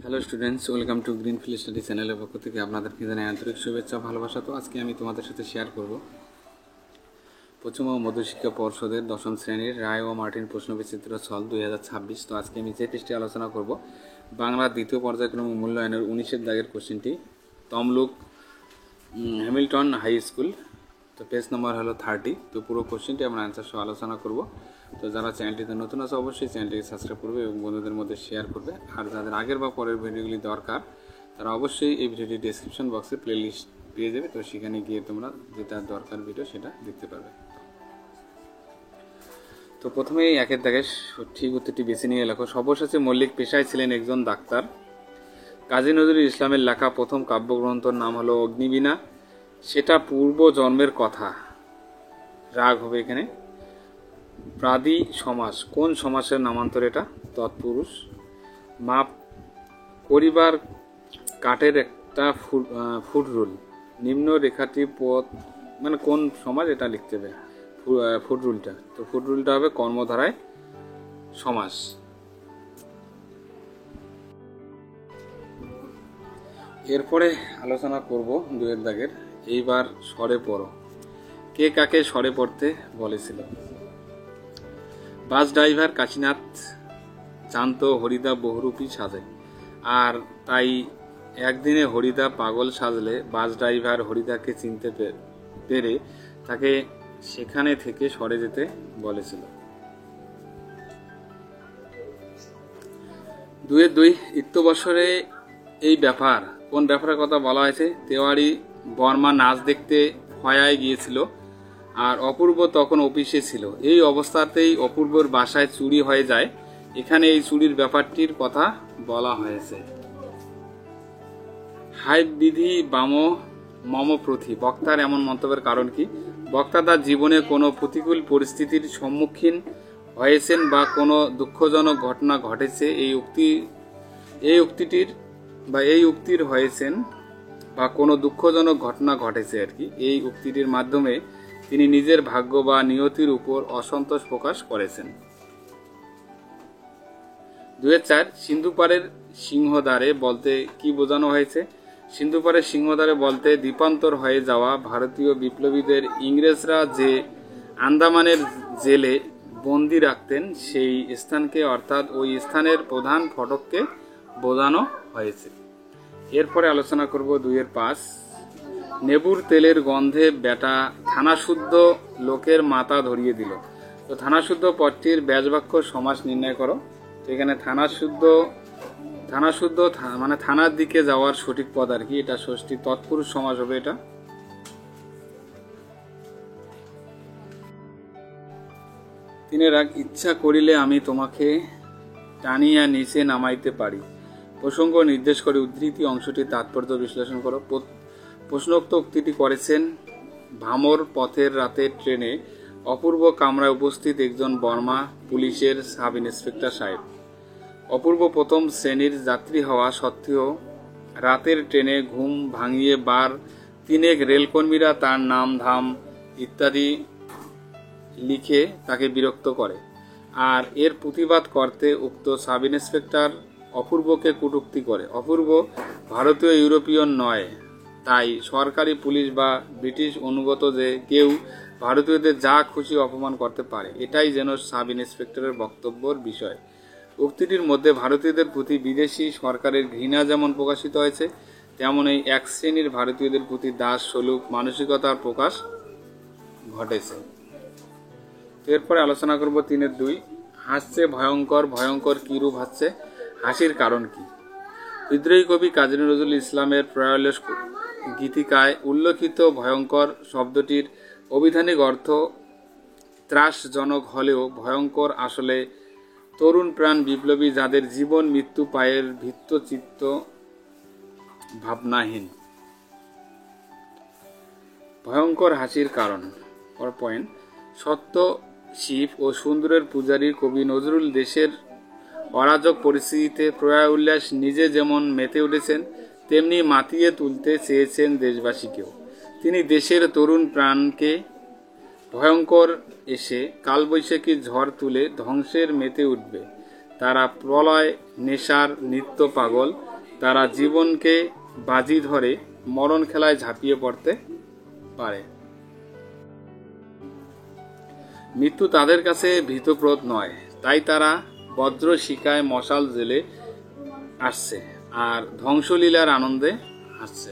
Hello students, welcome to greenfield study চ্যানেলের পক্ষ থেকে আপনাদেরকে জানাই আন্তরিক শুভেচ্ছা ভালোবাসা। তো আজকে আমি তোমাদের সাথে শেয়ার করব পশ্চিমবঙ্গ মধ্যশিক্ষা পর্ষদের দশম শ্রেণীর রায় ও মার্টিন প্রশ্নবিচিত্র ছল 2026। তো আজকে আমি যে টেস্টটি আলোচনা করব বাংলার দ্বিতীয় পর্যায়ক্রমিক মূল্যায়নের 19-এর দাগের কোশ্চেনটি তমলুক হ্যামিল্টন হাই স্কুল। তো পেজ নাম্বার হলো 30। তো পুরো কোশ্চেনটি আমরা অ্যান্সার সহ আলোচনা করব। তো যারা চ্যানেলটিতে নতুন আছে অবশ্যই চ্যানেলটিকে সাবস্ক্রাইব করবে এবং বন্ধুদের মধ্যে শেয়ার করবে। আর যাদের আগের বা পরের ভিডিওগুলি দরকার তারা অবশ্যই এই ভিডিওটি ডেসক্রিপশন বক্সে প্লেলিস্ট পেয়ে যাবে। তো সেখানে গিয়ে তোমরা যেটা দরকার ভিডিও সেটা দেখতে পারবে। তো প্রথমেই একের দাগে ঠিক উত্তরটি বেছে নিয়ে লেখো। সব্যসাচী মল্লিক পেশায় ছিলেন একজন ডাক্তার। কাজী নজরুল ইসলামের লেখা প্রথম কাব্যগ্রন্থর নাম হলো অগ্নিবীণা। সেটা পূর্ব জন্মের কথা। রাগ হবে এখানে। প্রাদি সমাস, কোন সমাসের নামান্তর এটা? তৎপুরুষ। মাপ করিবার কাঠের একটা ফুট রুল। নিম্ন রেখাটি পথ, মানে কোন সমাস এটা লিখতে হবে ফুট রুলটা। তো ফুট রুলটা হবে কর্মধারায় সমাস। এরপরে আলোচনা করব দুয়ের দাগের। এইবার স্বরে পড়ো। কে কাকে স্বরে পড়তে বলেছিল? বাস ড্রাইভার কাশীনাথ জানতো হরিদা বহুরূপী সাজে, আর তাই একদিনে হরিদা পাগল সাজলে বাস ড্রাইভার হরিদাকে চিনতে পেরে তাকে সেখানে থেকে সরে যেতে বলেছিল। দুয়ের দুই, ইত্যবসরে এই ব্যাপার, কোন ব্যাপারের কথা বলা হয়েছে? তেওয়ারি বর্মা নাচ দেখতে হয়ায় গিয়েছিল আর অপূর্ব তখন অফিসে ছিল। এই অবস্থাতেই অপূর্বর বাসায় চুরি হয়ে যায়। এখানে এই চুরির ব্যাপারটির কথা বলা হয়েছে। হাইব বিধি বাম মম প্রতি, বক্তার এমন মন্তব্যের কারণ কি? বক্তা তার জীবনে কোনো প্রতিকূল পরিস্থিতির সম্মুখীন হয়েছেন বা কোনো দুঃখজনক ঘটনা ঘটেছে এই উক্তির হয়েছেন বা কোনো দুঃখজনক ঘটনা ঘটেছে আর কি। এই উক্তিটির মাধ্যমে তিনি নিজের ভাগ্য বা নিয়তির উপর অসন্তোষ প্রকাশ করেছেন। 2-4, সিন্ধুপাড়ের সিংহদ্বারে বলতে কি বোঝানো হয়েছে? সিন্ধুপাড়ের সিংহদ্বারে বলতে দ্বীপান্তর হয়ে যাওয়া ভারতীয় বিপ্লবীদের ইংরেজরা যে আন্দামানের জেলে বন্দি রাখতেন সেই স্থানকে, অর্থাৎ ওই স্থানের প্রধান ফটককে বোঝানো হয়েছে। এরপরে আলোচনা করব 2-5, নেবুর তেলের গন্ধে বেটা থানাশুদ্ধ লোকের মাথা ধরিয়ে দিল। তো থানাশুদ্ধ পদটির ব্যাসবাক্য সমাস নির্ণয় করো। তো এখানে থানাশুদ্ধ মানে থানার দিকে যাওয়ার সঠিক পদ আর কি, এটা ষষ্ঠী তৎপুরুষ সমাস হবে এটা। তিনের রাগ, ইচ্ছা করিলে আমি তোমাকে টানিয়া নিচে নামাইতে পারি। প্রসঙ্গ নির্দেশ করে উদ্ধৃতি অংশটির তাৎপর্য বিশ্লেষণ করো। প্রশ্নোক্ত উক্তিটি করেছেন ভামর পথের রাতের ট্রেনে অপূর্ব কামরায় উপস্থিত একজন বর্মা পুলিশের সাব ইন্সপেক্টর সাহেব। অপূর্ব প্রথম শ্রেণীর যাত্রী হওয়া সত্ত্বেও রাতের ট্রেনে ঘুম ভাঙিয়ে বার তিনেক রেলকর্মীরা তার নাম ধাম ইত্যাদি লিখে তাকে বিরক্ত করে, আর এর প্রতিবাদ করতে উক্ত সাব ইন্সপেক্টর অপূর্বকে কটূক্তি করে। অপূর্ব ভারতীয় ইউরোপীয় নয়, তাই সরকারি পুলিশ বা ব্রিটিশ অনুগত যে কেউ ভারতীয়দের যা খুশি অপমান করতে পারে, এটাই যেন সাব ইন্সপেক্টরের বক্তব্যের বিষয়। উক্তিটির মধ্যে ভারতীয়দের প্রতি বিদেশি সরকারের ঘৃণা যেমন প্রকাশিত হয়েছে, তেমন এই এক শ্রেণীর ভারতীয়দের প্রতি দাস সুলভ মানসিকতার প্রকাশ ঘটেছে। এরপরে আলোচনা করব 3-2, হাসছে ভয়ঙ্কর। ভয়ঙ্কর কি রূপ হাসছে? হাসির কারণ কি? বিদ্রোহী কবি কাজী নজরুল ইসলামের প্রয়ালস গীতিকায় উল্লেখিত ভয়ঙ্কর শব্দটির অভিধানিক অর্থ ত্রাসজনক হলেও ভয়ঙ্কর আসলে তরুণ প্রাণ বিপ্লবী যাদের জীবন মৃত্যু পায়ের ভিত্তচিত্ত ভাবনাহীন। ভয়ঙ্কর হাসির কারণ পয়েন্ট, সত্য শিব ও সুন্দরের পূজারী কবি নজরুল দেশের অরাজক পরিস্থিতিতে প্রয়াস উল্লাস নিজে যেমন মেতে উঠেছেন, তেমনি মাতিয়ে তুলতে চেয়েছেন দেশবাসীকেও। তিনি দেশের তরুণ প্রাণকে ভয়ঙ্কর এসে কালবৈশাখী ঝড় তুলে ধ্বংসের মেতে উঠবে। তারা প্রলয় নেশার নিত্য পাগল, তারা জীবনকে বাজি ধরে মরণ খেলায় ঝাঁপিয়ে পড়তে পারে। মৃত্যু তাদের কাছে ভীতপ্রদ নয়, তাই তারা বজ্র শিকায় মশাল জেলে আসছে আর ধ্বংসলীলার আনন্দে আসছে।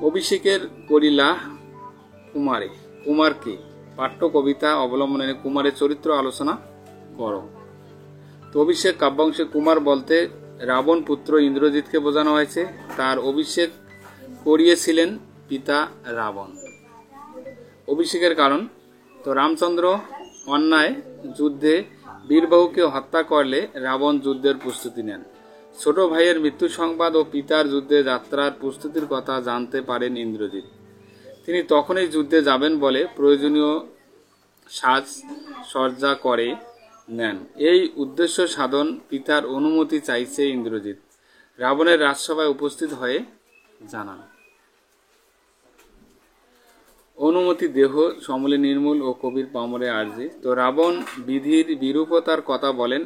অভিষেকের করিলা কুমারে, কুমার কে? পাঠ্য কবিতা অবলম্বনে কুমারের চরিত্র আলোচনা করো। তো অভিষেক কাব্যাংশে কুমার বলতে রাবণ পুত্র ইন্দ্রজিৎকে বোঝানো হয়েছে। তার অভিষেক করিয়েছিলেন পিতা রাবণ। অভিষেকের কারণ, তো রামচন্দ্র অন্যায় যুদ্ধে বীরবাহুকে হত্যা করলে রাবণ যুদ্ধের প্রস্তুতি নেন। ছোট ভাইয়ের মৃত্যু সংবাদ ও পিতার যুদ্ধে যাত্রার প্রস্তুতির কথা জানতে পারেন ইন্দ্রজিৎ। তিনি তখনই যুদ্ধে যাবেন বলে প্রয়োজনীয় সাজ সজ্জা করে নেন। এই উদ্দেশ্য সাধন পিতার অনুমতি চাইছে ইন্দ্রজিৎ রাবণের রাজসভায় উপস্থিত হয়ে জানান। অনুমতি দেহ সমলে নির্মূল ও কবির পামরে আর্জি। তো রাবণ বিধির বিরূপতার কথা বলেন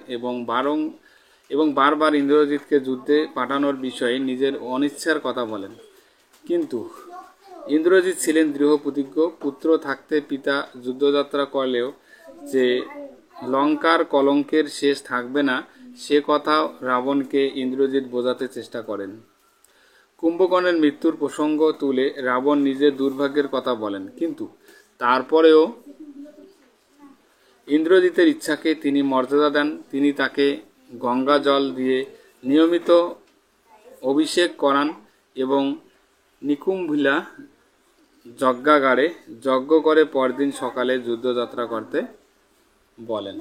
এবং বারবার ইন্দ্রজিৎকে যুদ্ধে পাঠানোর বিষয়ে নিজের অনিচ্ছার কথা বলেন। কিন্তু ইন্দ্রজিৎ ছিলেন দৃঢ় প্রতিজ্ঞ। পুত্র থাকতে পিতা যুদ্ধযাত্রা করলেও যে লঙ্কার কলঙ্কের শেষ থাকবে না, সে কথাও রাবণকে ইন্দ্রজিৎ বোঝাতে চেষ্টা করেন। কুম্ভকর্ণের মৃত্যুর প্রসঙ্গ তুলে রাবণ নিজের দুর্ভাগ্যের কথা বলেন, কিন্তু তারপরেও ইন্দ্রজিতের ইচ্ছাকে তিনি মর্যাদা দেন। তিনি তাকে গঙ্গা জল দিয়ে নিয়মিত অভিষেক করান এবং নিকুম্ভিলা যজ্ঞাগারে যজ্ঞ করে পরদিন সকালে যুদ্ধযাত্রা করতে বলেন।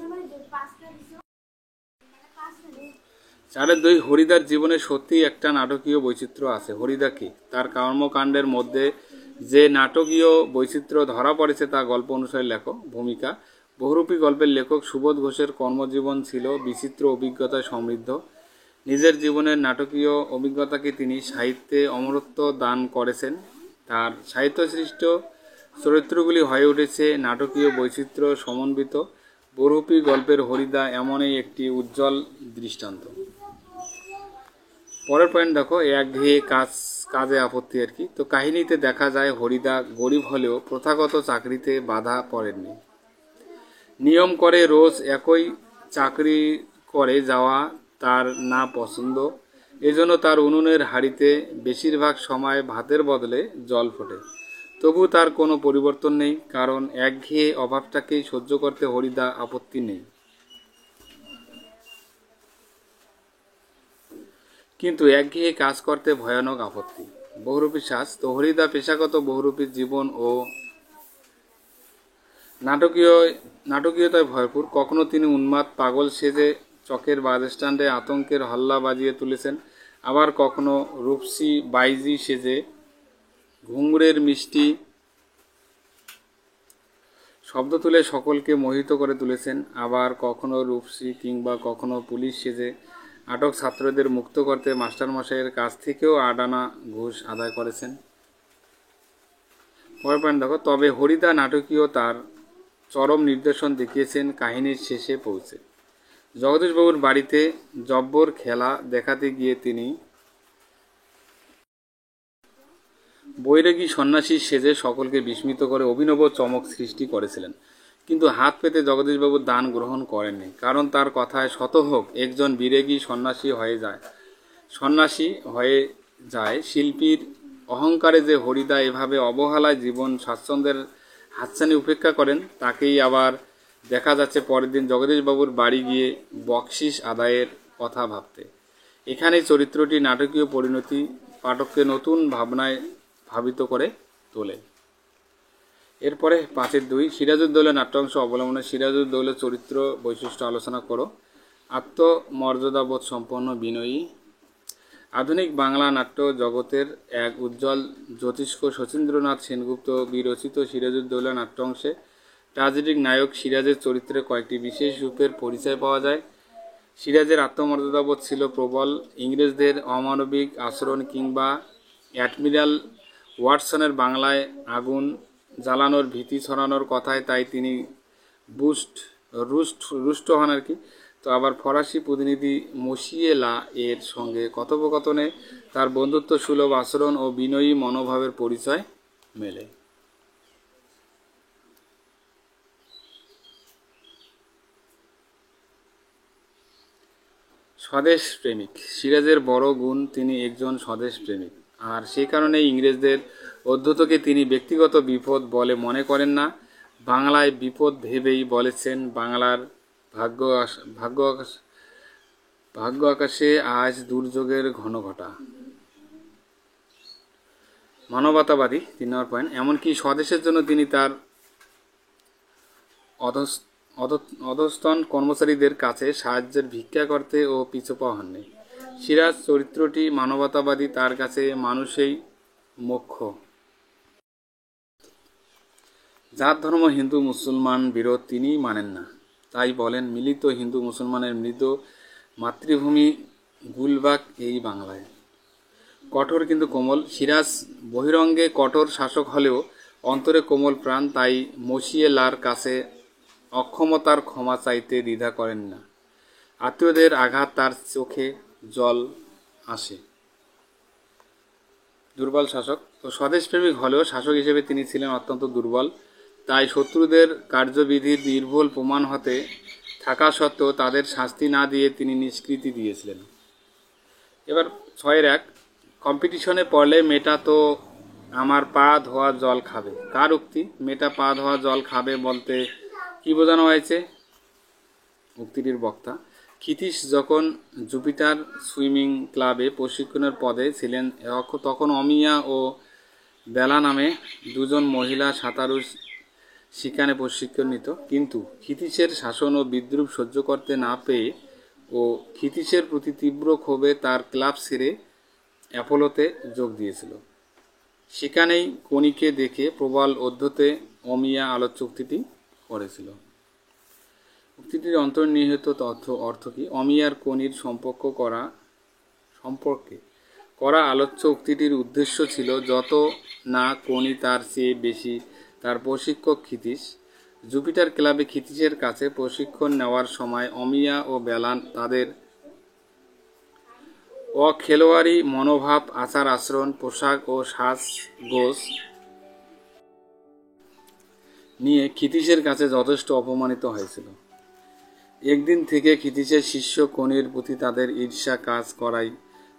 4.2 হরিদার জীবনে সত্যিই একটা নাটকীয় বৈচিত্র্য আছে। হরিদা কি? তার কর্মকাণ্ডের মধ্যে যে নাটকীয় বৈচিত্র্য ধরা পড়েছে তা গল্প অনুসারে লেখক। ভূমিকা: বহুরূপী গল্পের লেখক সুবোধ ঘোষের কর্মজীবন ছিল বিচিত্র অভিজ্ঞতায় সমৃদ্ধ। নিজের জীবনের নাটকীয় অভিজ্ঞতাকে তিনি সাহিত্যে অমরত্ব দান করেছেন। তার সাহিত্যসৃষ্ট চরিত্রগুলি হয়ে উঠেছে নাটকীয় বৈচিত্র্য সমন্বিত। বহুরূপী গল্পের হরিদা এমনই একটি উজ্জ্বল দৃষ্টান্ত। পরের পয়েন্ট দেখো, একঘেয়ে কাজে আপত্তি আর কি। তো কাহিনীতে দেখা যায় হরিদা গরিব হলেও প্রথাগত চাকরিতে বাধা পড়েননি। নিয়ম করে রোজ একই চাকরি করে যাওয়া তার না পছন্দ। এজন্য তার উনুনের হাঁড়িতে বেশিরভাগ সময় ভাতের বদলে জল ফোটে। তবু তার কোনো পরিবর্তন নেই, কারণ একঘেয়ে অভাবটাকেই সহ্য করতে হরিদা আপত্তি নেই। কিন্তু একঘেয়ে কাজ করতে ভয়ানক আপত্তি। বহুরূপী সাজ। তো হরিদা পেশাগত বহুরূপী জীবন ও নাটকীয়তায় ভরপুর। কখনো তিনি উন্মাদ পাগল সেজে চকের বাসস্ট্যান্ডে আতঙ্কের হল্লা বাজিয়ে তুলেছেন, আবার কখনো রূপসী বাইজি সেজে ঘুঙুরের মিষ্টি শব্দ তুলে সকলকে মোহিত করে তুলেছেন। আবার কখনো রূপসী কিংবা কখনো পুলিশ সেজে আটক ছাত্রদের মুক্ত করতে মাস্টারমশাইয়ের কাছ থেকেও আডানা ঘুষ আদায় করেছেন। পরের পয়েন্ট দেখো, তবে হরিদা নাটকীয় তার চরম নির্দেশন দেখিয়েছেন কাহিনীর শেষে পৌঁছে। জগদীশবাবুর বাড়িতে জব্বর খেলা দেখাতে গিয়ে তিনি বৈরাগী সন্ন্যাসী সেজে সকলকে বিস্মিত করে অভিনব চমক সৃষ্টি করেছিলেন। কিন্তু হাত পেতে জগদীশবাবু দান গ্রহণ করেননি, কারণ তার কথায় শতহোক একজন বিরাগী সন্ন্যাসী হয়ে যায়। শিল্পীর অহংকারে যে হরিদা এভাবে অবহেলায় জীবন স্বাচ্ছন্দ্যের হাতছানি উপেক্ষা করেন, তাকেই আবার দেখা যাচ্ছে পরের দিন জগদীশবাবুর বাড়ি গিয়ে বকশিস আদায়ের কথা ভাবতে। এখানেই চরিত্রটি নাটকীয় পরিণতি পাঠককে নতুন ভাবনায় ভাবিত করে তোলে। এরপরে 5.2 সিরাজউদ্দৌলা নাট্যাংশ অবলম্বনে সিরাজউদ্দৌলের চরিত্র বৈশিষ্ট্য আলোচনা করো। আত্মমর্যাদাবোধ সম্পন্ন বিনয়ী। আধুনিক বাংলা নাট্য জগতের এক উজ্জ্বল জ্যোতিষ্ক শচীন্দ্রনাথ সেনগুপ্ত বিরচিত সিরাজউদ্দৌলা নাট্যাংশে ট্র্যাজেডিক নায়ক সিরাজের চরিত্রে কয়েকটি বিশেষ রূপের পরিচয় পাওয়া যায়। সিরাজের আত্মমর্যাদাবোধ ছিল প্রবল। ইংরেজদের অমানবিক আচরণ কিংবা অ্যাডমিরাল ওয়াটসনের বাংলায় আগুন জ্বালানোর ভীতি ছড়ানোর কথায় তাই তিনি রুষ্ট হন আর কি। তো আবার ফরাসি প্রতিনিধি মসিয়ে লা এর সঙ্গে কথোপকথনে তার বন্ধুত্ব সুলভ আচরণ ও বিনয়ী মনোভাবের পরিচয় মেলে। স্বদেশ প্রেমিক। সিরাজের বড় গুণ তিনি একজন স্বদেশ প্রেমিক, আর সেই কারণে ইংরেজদের উদ্ধতকে তিনি ব্যক্তিগত বিপদ বলে মনে করেন না। বাংলায় বিপদ ভেবেই বলেছেন, বাংলার ভাগ্য আকাশে আজ দুর্যোগের ঘনঘটা। মানবতাবাদী 3 নম্বর পয়েন্ট। এমনকি স্বদেশের জন্য তিনি তার অধস্তন কর্মচারীদের কাছে সাহায্যের ভিক্ষা করতে ও পিছুপা হননি। সিরাজ চরিত্রটি মানবতাবাদী, তার কাছে মানুষই মোক্ষ। জাত ধর্ম হিন্দু মুসলমান বিরোধ তিনি মানেন না, তাই বলেন মিলিত হিন্দু মুসলমানের মৃত মাতৃভূমি গুলবাগ এই বাংলায়। কঠোর কিন্তু কোমল। সিরাজ বহিরঙ্গে কঠোর শাসক হলেও অন্তরে কোমল প্রাণ, তাই মসিয়ে লার কাছে অক্ষমতার ক্ষমা চাইতে দ্বিধা করেন না। আত্মীয়দের আঘাত তার চোখে জল আসে। দুর্বল শাসক। তো স্বদেশপ্রেমিক হলেও শাসক হিসেবে তিনি ছিলেন অত্যন্ত দুর্বল, তাই শত্রুদের কার্যবিধির নির্ভুল প্রমাণ হতে থাকা সত্ত্বেও তাদের শাস্তি না দিয়ে তিনি নিষ্কৃতি দিয়েছিলেন। এবার 6-1। কম্পিটিশনে পড়লে মেয়েটা তো আমার পা ধোয়া জল খাবে। কার উক্তি? মেয়েটা পা ধোয়া জল খাবে বলতে কি বোঝানো হয়েছে? উক্তিটির বক্তা ক্ষিতীশ যখন জুপিটার সুইমিং ক্লাবে প্রশিক্ষণের পদে ছিলেন, তখন অমিয়া ও বেলা নামে দুজন মহিলা সাঁতারু সেখানে প্রশিক্ষণ নিত। কিন্তু ক্ষিতীশের শাসন ও বিদ্রুপ সহ্য করতে না পেয়ে ও ক্ষিতীশের প্রতি তীব্র ক্ষোভে তার ক্লাব ছেড়ে অ্যাপোলোতে যোগ দিয়েছিল। সেখানেই কণিকে দেখে প্রবল অধ্যতে অমিয়া আলোচ্য উক্তিটি করেছিল। উক্তিটির অন্তর্নিহিত অর্থ কি? অমিয়ার কণির সম্পর্কে করা আলোচ্য উক্তিটির উদ্দেশ্য ছিল যত না কণি তার চেয়ে বেশি তার প্রশিক্ষক ক্ষিতীশ। জুপিটার ক্লাবে ক্ষিতীশের কাছে প্রশিক্ষণ নেওয়ার সময় অমিয়া ও বেলান তাদের অখেলোয়াড়ি মনোভাব, আচার আচরণ, পোশাক ও সাজগোজ নিয়ে ক্ষিতীশের কাছে যথেষ্ট অপমানিত হয়েছিল। একদিন থেকে ক্ষিতীশের শিষ্য কণির প্রতি তাদের ঈর্ষা কাজ করাই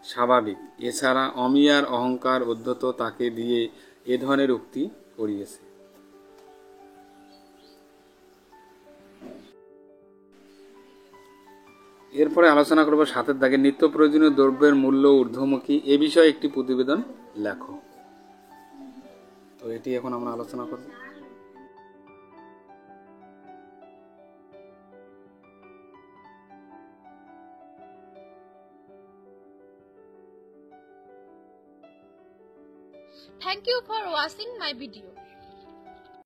স্বাভাবিক। এছাড়া অমিয়ার অহংকার উদ্ধত তাকে দিয়ে এ ধরনের উক্তি করিয়েছে। এরপরে আলোচনা করব 7 দাগে নিত্য প্রয়োজনীয় দ্রব্যের মূল্য ঊর্ধ্বমুখী। এ বিষয়ে একটি প্রতিবেদন লেখো। তো এটি এখন আমরা আলোচনা করব। Thank you for watching my video.